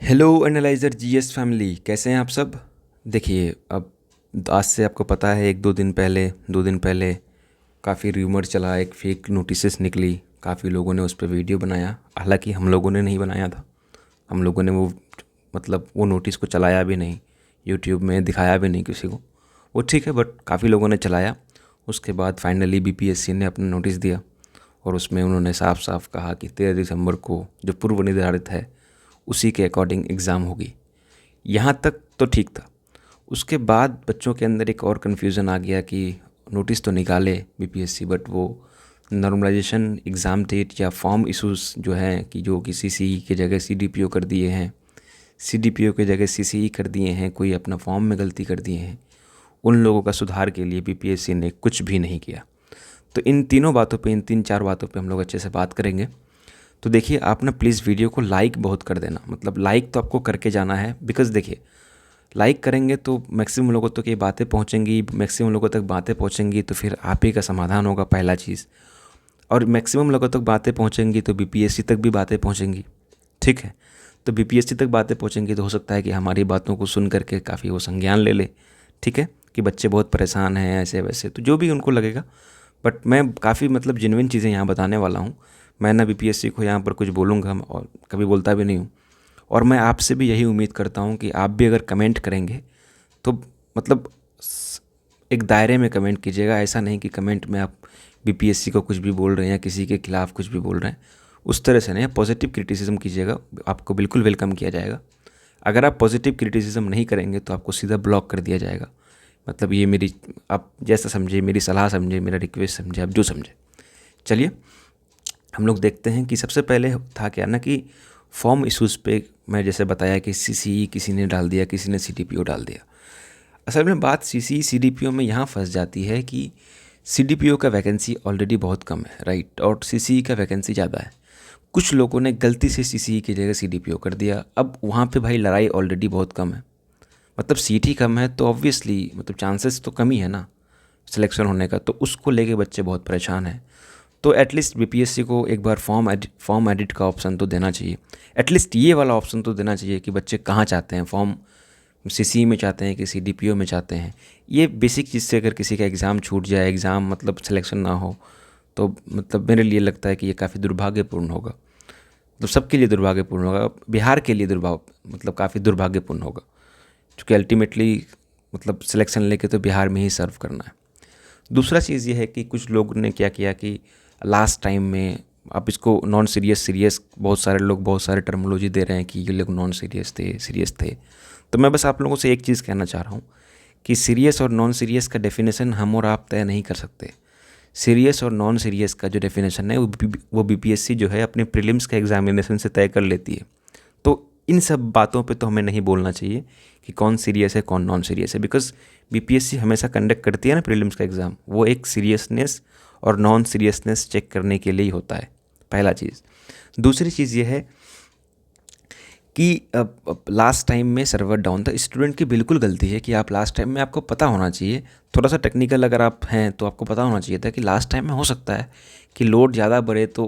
Hello analyser GS family, कैसे हैं आप सब। देखिए, अब आज से आपको पता है, एक दो दिन पहले काफ़ी र्यूमर चला, एक फेक नोटिसेस निकली, काफ़ी लोगों ने उस पर वीडियो बनाया। हालांकि हम लोगों ने नहीं बनाया था, हम लोगों ने वो नोटिस को चलाया भी नहीं, यूट्यूब में दिखाया भी नहीं किसी को। वो ठीक है, बट काफ़ी लोगों ने चलाया। उसके बाद फाइनली बीपीएससी ने अपना नोटिस दिया और उसमें उन्होंने साफ साफ कहा कि 13 दिसंबर को जो पूर्व निर्धारित है उसी के अकॉर्डिंग एग्ज़ाम होगी। यहाँ तक तो ठीक था। उसके बाद बच्चों के अंदर एक और कन्फ्यूज़न आ गया कि नोटिस तो निकाले बीपीएससी, बट वो नॉर्मलाइजेशन एग्ज़ाम डेट या फॉर्म इशूज़ जो हैं कि जो कि सीसीई की जगह सीडीपीओ कर दिए हैं, सीडीपीओ की जगह सीसीई कर दिए हैं, कोई अपना फॉर्म में गलती कर दिए हैं, उन लोगों का सुधार के लिए बीपीएससी ने कुछ भी नहीं किया। तो इन तीनों बातों पे, इन 3-4 बातों पे हम लोग अच्छे से बात करेंगे। तो देखिए, आप ना प्लीज़ वीडियो को लाइक बहुत कर देना, मतलब लाइक तो आपको करके जाना है। बिकॉज़ देखिए, लाइक करेंगे तो मैक्सिमम लोगों तक ये बातें पहुंचेंगी, मैक्सिमम लोगों तक बातें पहुंचेंगी तो फिर आप ही का समाधान होगा, पहला चीज़। और मैक्सिमम लोगों तक बातें पहुंचेंगी तो बीपीएससी तक भी बातें पहुंचेंगी, ठीक है। तो बीपीएससी तक बातें पहुंचेंगी तो हो सकता है कि हमारी बातों को सुन करके काफ़ी वो संज्ञान ले ले, ठीक है, कि बच्चे बहुत परेशान हैं ऐसे वैसे, तो जो भी उनको लगेगा। बट मैं काफ़ी मतलब जेन्युइन चीज़ें यहाँ बताने वाला हूँ। मैं ना बीपीएससी को यहाँ पर कुछ बोलूँगा और कभी बोलता भी नहीं हूँ। और मैं आपसे भी यही उम्मीद करता हूँ कि आप भी अगर कमेंट करेंगे तो मतलब एक दायरे में कमेंट कीजिएगा। ऐसा नहीं कि कमेंट में आप बीपीएससी को कुछ भी बोल रहे हैं या किसी के खिलाफ कुछ भी बोल रहे हैं, उस तरह से नहीं। पॉजिटिव क्रिटिसिज्म कीजिएगा, आपको बिल्कुल वेलकम किया जाएगा। अगर आप पॉजिटिव क्रिटिसिज्म नहीं करेंगे तो आपको सीधा ब्लॉक कर दिया जाएगा। मतलब ये मेरी, आप जैसा समझे, मेरी सलाह समझे, मेरा रिक्वेस्ट समझे, आप जो समझे। चलिए हम लोग देखते हैं कि सबसे पहले था क्या ना कि फॉर्म इश्यूज़ पे मैं जैसे बताया कि सीसीई किसी ने डाल दिया, किसी ने सीडीपीओ डाल दिया। असल में बात सीसीई सीडीपीओ में यहाँ फंस जाती है कि सीडीपीओ का वैकेंसी ऑलरेडी बहुत कम है, राइट, और सीसीई का वैकेंसी ज़्यादा है। कुछ लोगों ने गलती से सीसीई की जगह सीडीपीओ कर दिया। अब वहाँ पे भाई लड़ाई ऑलरेडी बहुत कम है, मतलब सीट ही कम है तो ऑब्वियसली मतलब चांसेस तो कम ही है ना सिलेक्शन होने का, तो उसको लेके बच्चे बहुत परेशान हैं। तो एटलीस्ट बीपीएससी को एक बार फॉर्म एडिट का ऑप्शन तो देना चाहिए। एटलीस्ट ये वाला ऑप्शन तो देना चाहिए कि बच्चे कहाँ चाहते हैं, फॉर्म सीसी में चाहते हैं कि सीडीपीओ में चाहते हैं। ये बेसिक चीज़ से अगर किसी का एग्ज़ाम छूट जाए, एग्ज़ाम मतलब सिलेक्शन ना हो, तो मतलब मेरे लिए लगता है कि ये काफ़ी दुर्भाग्यपूर्ण होगा। तो सबके लिए दुर्भाग्यपूर्ण होगा, बिहार के लिए मतलब काफ़ी दुर्भाग्यपूर्ण होगा, क्योंकि अल्टीमेटली मतलब सिलेक्शन लेके तो बिहार में ही सर्व करना है। दूसरा चीज़ ये है कि कुछ लोग ने क्या किया कि लास्ट टाइम में, आप इसको नॉन सीरियस सीरियस, बहुत सारे लोग बहुत सारे टर्मोलॉजी दे रहे हैं कि ये लोग नॉन सीरियस थे, सीरियस थे। तो मैं बस आप लोगों से एक चीज़ कहना चाह रहा हूँ कि सीरियस और नॉन सीरियस का डेफिनेशन हम और आप तय नहीं कर सकते। सीरियस और नॉन सीरियस का जो डेफिनेशन है वो बीपीएससी जो है अपने प्रीलिम्स के एग्जामिनेशन से तय कर लेती है। तो इन सब बातों पे तो हमें नहीं बोलना चाहिए कि कौन सीरियस है कौन नॉन सीरियस है, बिकॉज बीपीएससी हमेशा कंडक्ट करती है ना प्रीलिम्स का एग्ज़ाम, वो एक सीरियसनेस और नॉन सीरियसनेस चेक करने के लिए ही होता है, पहला चीज़। दूसरी चीज़ ये है कि लास्ट टाइम में सर्वर डाउन था। स्टूडेंट की बिल्कुल गलती है कि आप लास्ट टाइम में, आपको पता होना चाहिए, थोड़ा सा टेक्निकल अगर आप हैं तो आपको पता होना चाहिए था कि लास्ट टाइम में हो सकता है कि लोड ज़्यादा बढ़े तो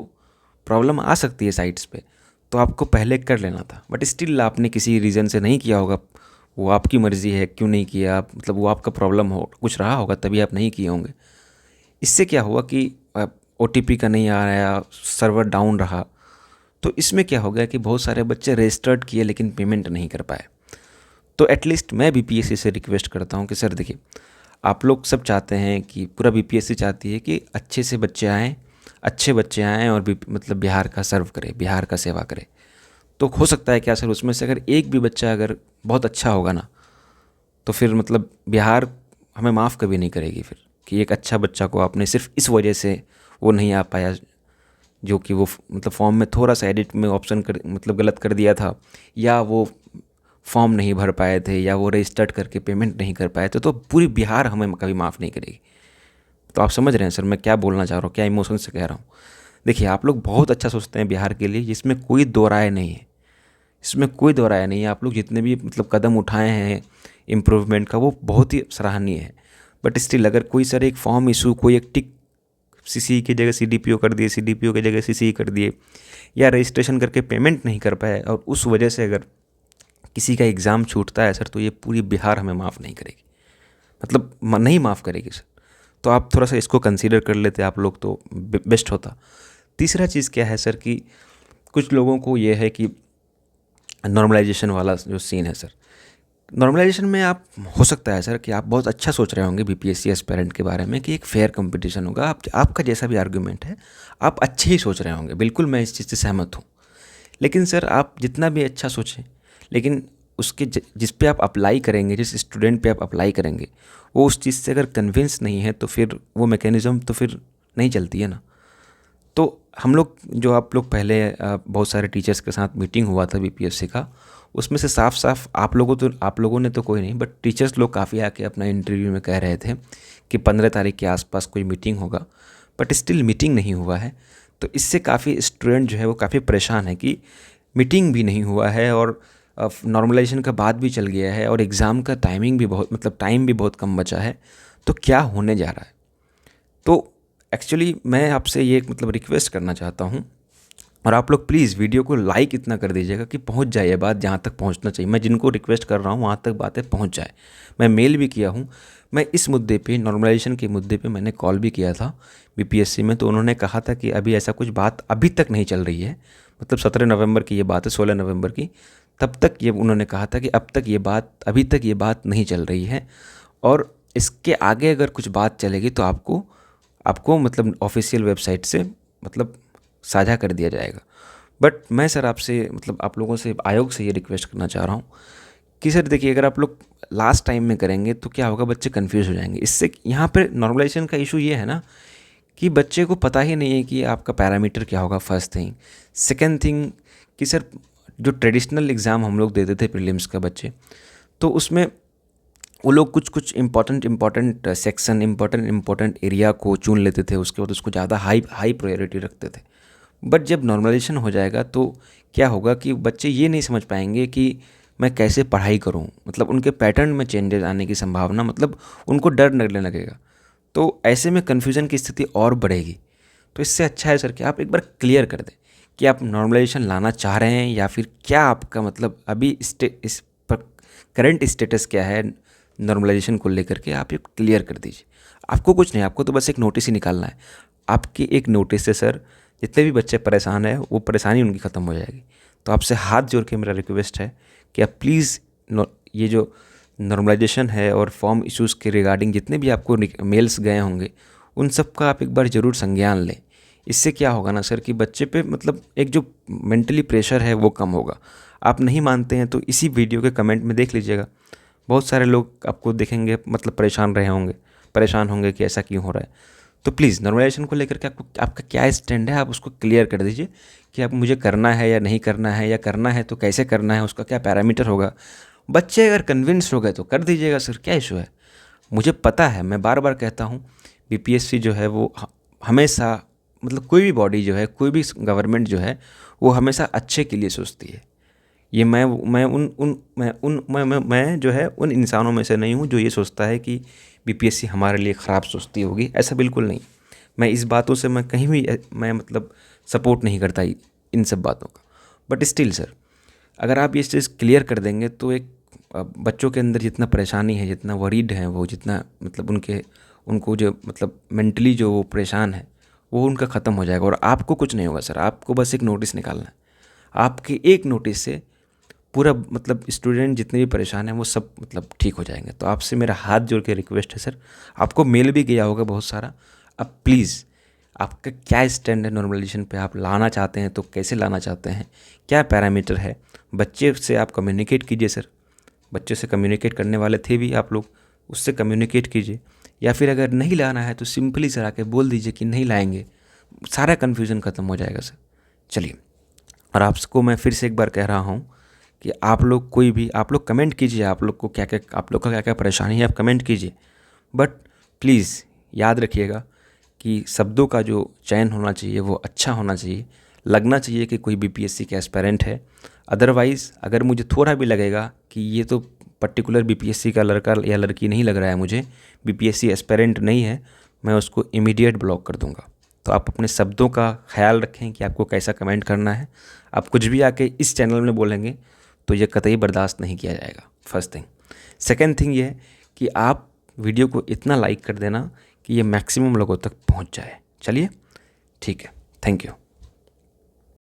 प्रॉब्लम आ सकती है साइट्स पे, तो आपको पहले कर लेना था। बट स्टिल आपने किसी रीज़न से नहीं किया होगा, वो आपकी मर्ज़ी है क्यों नहीं किया आप, मतलब वो आपका प्रॉब्लम हो, कुछ रहा होगा तभी आप नहीं किए होंगे। इससे क्या हुआ कि ओटीपी का नहीं आ रहा, सर्वर डाउन रहा, तो इसमें क्या हो गया कि बहुत सारे बच्चे रजिस्टर्ड किए लेकिन पेमेंट नहीं कर पाए। तो एटलीस्ट मैं बीपीएससी से रिक्वेस्ट करता हूँ कि सर देखिए, आप लोग सब चाहते हैं कि पूरा बीपीएससी चाहती है कि अच्छे से बच्चे आएँ, अच्छे बच्चे आएँ और मतलब बिहार का सर्व करे, बिहार का सेवा करे। तो हो सकता है क्या सर, उसमें से अगर एक भी बच्चा अगर बहुत अच्छा होगा ना, तो फिर मतलब बिहार हमें माफ़ कभी नहीं करेगी फिर, कि एक अच्छा बच्चा को आपने सिर्फ इस वजह से वो नहीं आ पाया, जो कि वो मतलब फॉर्म में थोड़ा सा एडिट में ऑप्शन कर मतलब गलत कर दिया था, या वो फॉर्म नहीं भर पाए थे, या वो रजिस्टर्ड करके पेमेंट नहीं कर पाए थे, तो पूरी बिहार हमें कभी माफ़ नहीं करेगी। तो आप समझ रहे हैं सर मैं क्या बोलना चाह रहा हूँ, क्या इमोशन से कह रहा हूँ। देखिए, आप लोग बहुत अच्छा सोचते हैं बिहार के लिए, इसमें कोई दो राय नहीं है, इसमें कोई दो राय नहीं है। आप लोग जितने भी मतलब कदम उठाए हैं इम्प्रूवमेंट का, वो बहुत ही सराहनीय है। बट स्टिल अगर कोई सर एक फॉर्म इशू, कोई एक टिक सीसी की जगह सीडीपीओ कर दिए, सीडीपीओ की जगह सीसी कर दिए, या रजिस्ट्रेशन करके पेमेंट नहीं कर पाए, और उस वजह से अगर किसी का एग्ज़ाम छूटता है सर तो ये पूरी बिहार हमें माफ़ नहीं करेगी, मतलब नहीं माफ़ करेगी सर। तो आप थोड़ा सा इसको कंसीडर कर लेते आप लोग तो बेस्ट होता। तीसरा चीज़ क्या है सर कि कुछ लोगों को ये है कि नॉर्मलाइजेशन वाला जो सीन है सर, नॉर्मलाइजेशन में आप हो सकता है सर कि आप बहुत अच्छा सोच रहे होंगे बीपीएससी एस्पिरेंट के बारे में कि एक फेयर कंपटीशन होगा, आपका जैसा भी आर्गुमेंट है आप अच्छे ही सोच रहे होंगे, बिल्कुल मैं इस चीज़ से सहमत हूँ। लेकिन सर आप जितना भी अच्छा सोचें, लेकिन उसके जिस पे आप अप्लाई करेंगे, जिस स्टूडेंट पे आप अप्लाई करेंगे, वो उस चीज़ से अगर कन्विंस नहीं है तो फिर वो मैकेनिज़्म तो फिर नहीं चलती है ना। तो हम लोग जो आप लोग पहले बहुत सारे टीचर्स के साथ मीटिंग हुआ था बीपीएससी का, उसमें से साफ साफ आप लोगों ने तो कोई नहीं, बट टीचर्स लोग काफ़ी आके अपना इंटरव्यू में कह रहे थे कि 15 तारीख के आसपास कोई मीटिंग होगा, बट स्टिल मीटिंग नहीं हुआ है। तो इससे काफ़ी स्टूडेंट जो है वो काफ़ी परेशान है कि मीटिंग भी नहीं हुआ है और नॉर्मलाइजेशन का बाद भी चल गया है और एग्ज़ाम का टाइमिंग भी बहुत, मतलब टाइम भी बहुत कम बचा है, तो क्या होने जा रहा है। तो एक्चुअली मैं आपसे ये मतलब रिक्वेस्ट करना चाहता हूँ, और आप लोग प्लीज़ वीडियो को लाइक इतना कर दीजिएगा कि पहुँच जाए ये बात जहाँ तक पहुँचना चाहिए। मैं जिनको रिक्वेस्ट कर रहा हूँ वहाँ तक बातें पहुँच जाए। मैं मेल भी किया हूँ, मैं इस मुद्दे पे नॉर्मलाइजेशन के मुद्दे पे मैंने कॉल भी किया था बीपीएससी में, तो उन्होंने कहा था कि अभी ऐसा कुछ बात अभी तक नहीं चल रही है, मतलब 17 नवंबर की ये बात है, 16 नवंबर की, तब तक ये उन्होंने कहा था कि अब तक ये बात, अभी तक ये बात नहीं चल रही है, और इसके आगे अगर कुछ बात चलेगी तो आपको आपको मतलब ऑफिशियल वेबसाइट से मतलब साझा कर दिया जाएगा। बट मैं सर आपसे मतलब आप लोगों से, आयोग से ये रिक्वेस्ट करना चाह रहा हूँ कि सर देखिए, अगर आप लोग लास्ट टाइम में करेंगे तो क्या होगा, बच्चे कंफ्यूज हो जाएंगे। इससे यहाँ पर नॉर्मलाइजेशन का इशू ये है ना कि बच्चे को पता ही नहीं है कि आपका पैरामीटर क्या होगा, फर्स्ट थिंग। सेकेंड थिंग कि सर जो ट्रेडिशनल एग्ज़ाम हम लोग देते थे प्रीलिम्स का बच्चे, तो उसमें वो लोग कुछ कुछ इम्पॉर्टेंट सेक्शन, इम्पॉर्टेंट एरिया को चुन लेते थे, उसके बाद उसको ज़्यादा हाई प्रायोरिटी रखते थे। बट जब नॉर्मलाइजेशन हो जाएगा तो क्या होगा कि बच्चे ये नहीं समझ पाएंगे कि मैं कैसे पढ़ाई करूं, मतलब उनके पैटर्न में चेंजेस आने की संभावना, मतलब उनको डर लगने लगेगा। तो ऐसे में कन्फ्यूज़न की स्थिति और बढ़ेगी। तो इससे अच्छा है सर कि आप एक बार क्लियर कर दें कि आप नॉर्मलाइजेशन लाना चाह रहे हैं या फिर क्या आपका मतलब अभी इस पर करंट स्टेटस क्या है नॉर्मलाइजेशन को लेकर के, आप ये क्लियर कर दीजिए। आपको कुछ नहीं, आपको तो बस एक नोटिस ही निकालना है। आपकी एक नोटिस से सर जितने भी बच्चे परेशान हैं वो परेशानी उनकी ख़त्म हो जाएगी। तो आपसे हाथ जोड़ के मेरा रिक्वेस्ट है कि आप प्लीज़ ये जो नॉर्मलाइजेशन है और फॉर्म इश्यूज़ के रिगार्डिंग जितने भी आपको मेल्स गए होंगे, उन सब का आप एक बार ज़रूर संज्ञान लें। इससे क्या होगा ना सर कि बच्चे पे मतलब एक जो मेंटली प्रेशर है वो कम होगा। आप नहीं मानते हैं तो इसी वीडियो के कमेंट में देख लीजिएगा, बहुत सारे लोग आपको देखेंगे मतलब परेशान होंगे कि ऐसा क्यों हो रहा है। तो प्लीज़ नॉर्मलाइजेशन को लेकर के आपका क्या स्टैंड है, आप उसको क्लियर कर दीजिए कि आप मुझे करना है या नहीं करना है, या करना है तो कैसे करना है, उसका क्या पैरामीटर होगा। बच्चे अगर कन्विंस हो गए तो कर दीजिएगा सर, क्या इशू है। मुझे पता है, मैं बार बार कहता हूँ, बीपीएससी जो है वो हमेशा मतलब कोई भी बॉडी जो है, कोई भी गवर्नमेंट जो है, वो हमेशा अच्छे के लिए सोचती है। ये मैं जो है उन इंसानों में से नहीं हूँ जो ये सोचता है कि बीपीएससी हमारे लिए ख़राब सोचती होगी, ऐसा बिल्कुल नहीं। मैं इस बातों से मैं कहीं भी मैं मतलब सपोर्ट नहीं करता इन सब बातों का। बट स्टिल सर, अगर आप ये चीज़ क्लियर कर देंगे तो एक बच्चों के अंदर जितना परेशानी है, जितना वरीड है वो, जितना मतलब उनको जो मतलब मेंटली जो वो परेशान है, वो उनका ख़त्म हो जाएगा। और आपको कुछ नहीं होगा सर, आपको बस एक नोटिस निकालना है। आपके एक नोटिस से पूरा मतलब स्टूडेंट जितने भी परेशान हैं वो सब मतलब ठीक हो जाएंगे। तो आपसे मेरा हाथ जोड़ के रिक्वेस्ट है सर, आपको मेल भी गया होगा बहुत सारा, अब प्लीज़ आपका क्या स्टैंड है नॉर्मलाइजेशन पे, आप लाना चाहते हैं तो कैसे लाना चाहते हैं, क्या पैरामीटर है। बच्चे से आप कम्युनिकेट कीजिए सर, बच्चे से कम्युनिकेट करने वाले थे भी आप लोग, उससे कम्युनिकेट कीजिए। या फिर अगर नहीं लाना है तो सिंपली सर आके बोल दीजिए कि नहीं लाएंगे, सारा कन्फ्यूज़न ख़त्म हो जाएगा सर। चलिए, और आपको मैं फिर से एक बार कह रहा हूँ कि आप लोग कोई भी आप लोग कमेंट कीजिए, आप लोग का क्या क्या परेशानी है आप कमेंट कीजिए। बट प्लीज़ याद रखिएगा कि शब्दों का जो चयन होना चाहिए वो अच्छा होना चाहिए, लगना चाहिए कि कोई बीपीएससी के एस्पिरेंट है। अदरवाइज़ अगर मुझे थोड़ा भी लगेगा कि ये तो पर्टिकुलर बीपीएससी का लड़का या लड़की नहीं लग रहा है, मुझे बीपीएससी एस्पिरेंट नहीं है, मैं उसको इमीडिएट ब्लॉक कर दूंगा। तो आप अपने शब्दों का ख्याल रखें कि आपको कैसा कमेंट करना है। आप कुछ भी आके इस चैनल में बोलेंगे तो ये कतई बर्दाश्त नहीं किया जाएगा, फर्स्ट थिंग। सेकेंड थिंग ये है कि आप वीडियो को इतना लाइक कर देना कि ये मैक्सिमम लोगों तक पहुंच जाए। चलिए, ठीक है, थैंक यू।